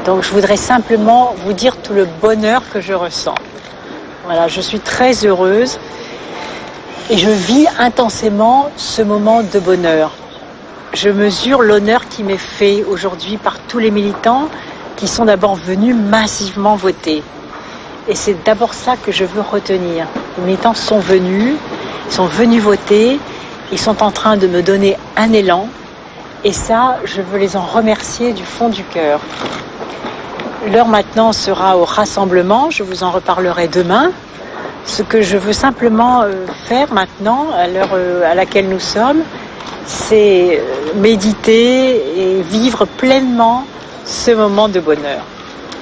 Donc je voudrais simplement vous dire tout le bonheur que je ressens. Voilà, je suis très heureuse et je vis intensément ce moment de bonheur. Je mesure l'honneur qui m'est fait aujourd'hui par tous les militants qui sont d'abord venus massivement voter. Et c'est d'abord ça que je veux retenir. Les militants sont venus voter, ils sont en train de me donner un élan. Et ça, je veux les en remercier du fond du cœur. L'heure maintenant sera au rassemblement, je vous en reparlerai demain. Ce que je veux simplement faire maintenant, à l'heure à laquelle nous sommes, c'est méditer et vivre pleinement ce moment de bonheur.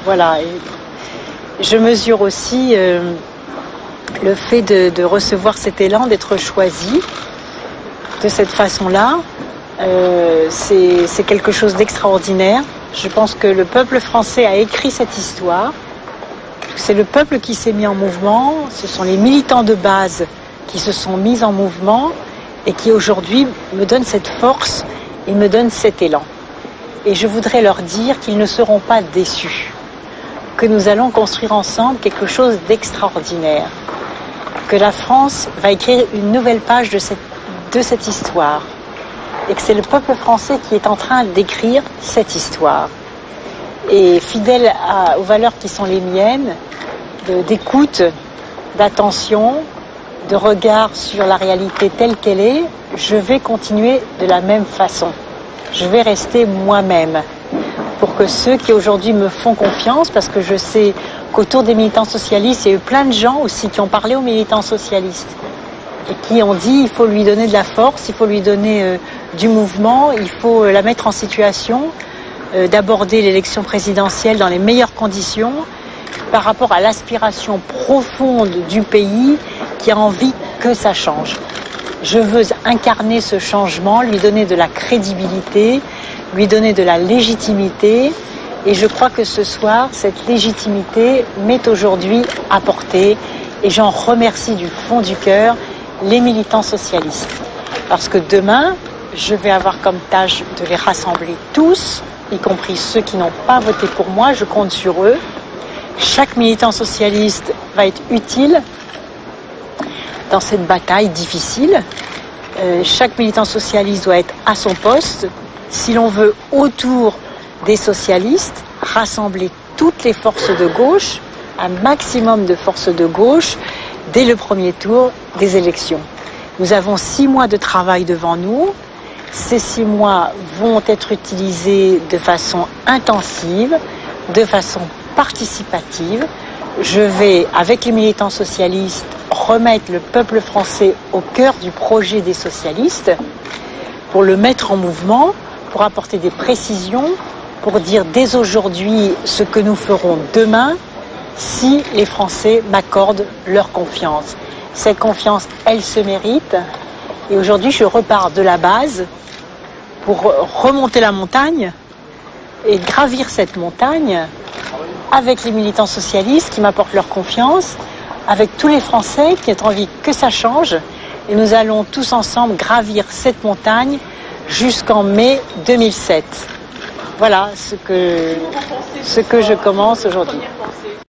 Voilà. Et je mesure aussi le fait de recevoir cet élan, d'être choisi de cette façon-là. C'est quelque chose d'extraordinaire. Je pense que le peuple français a écrit cette histoire. C'est le peuple qui s'est mis en mouvement. Ce sont les militants de base qui se sont mis en mouvement et qui aujourd'hui me donnent cette force et me donnent cet élan. Et je voudrais leur dire qu'ils ne seront pas déçus, que nous allons construire ensemble quelque chose d'extraordinaire, que la France va écrire une nouvelle page de cette histoire. Et que c'est le peuple français qui est en train d'écrire cette histoire. Et fidèle aux valeurs qui sont les miennes, d'écoute, d'attention, de regard sur la réalité telle qu'elle est, je vais continuer de la même façon. Je vais rester moi-même pour que ceux qui aujourd'hui me font confiance, parce que je sais qu'autour des militants socialistes, il y a eu plein de gens aussi qui ont parlé aux militants socialistes et qui ont dit il faut lui donner de la force, il faut lui donner du mouvement, il faut la mettre en situation d'aborder l'élection présidentielle dans les meilleures conditions par rapport à l'aspiration profonde du pays qui a envie que ça change. Je veux incarner ce changement, lui donner de la crédibilité, lui donner de la légitimité et je crois que ce soir, cette légitimité m'est aujourd'hui apportée et j'en remercie du fond du cœur les militants socialistes. Parce que demain, je vais avoir comme tâche de les rassembler tous, y compris ceux qui n'ont pas voté pour moi, je compte sur eux. Chaque militant socialiste va être utile dans cette bataille difficile. Chaque militant socialiste doit être à son poste. Si l'on veut, autour des socialistes, rassembler toutes les forces de gauche, un maximum de forces de gauche, dès le premier tour des élections. Nous avons 6 mois de travail devant nous. Ces 6 mois vont être utilisés de façon intensive, de façon participative. Je vais, avec les militants socialistes, remettre le peuple français au cœur du projet des socialistes pour le mettre en mouvement, pour apporter des précisions, pour dire dès aujourd'hui ce que nous ferons demain si les Français m'accordent leur confiance. Cette confiance, elle se mérite. Et aujourd'hui, je repars de la base pour remonter la montagne et gravir cette montagne avec les militants socialistes qui m'apportent leur confiance, avec tous les Français qui ont envie que ça change. Et nous allons tous ensemble gravir cette montagne jusqu'en mai 2007. Voilà ce que je commence aujourd'hui.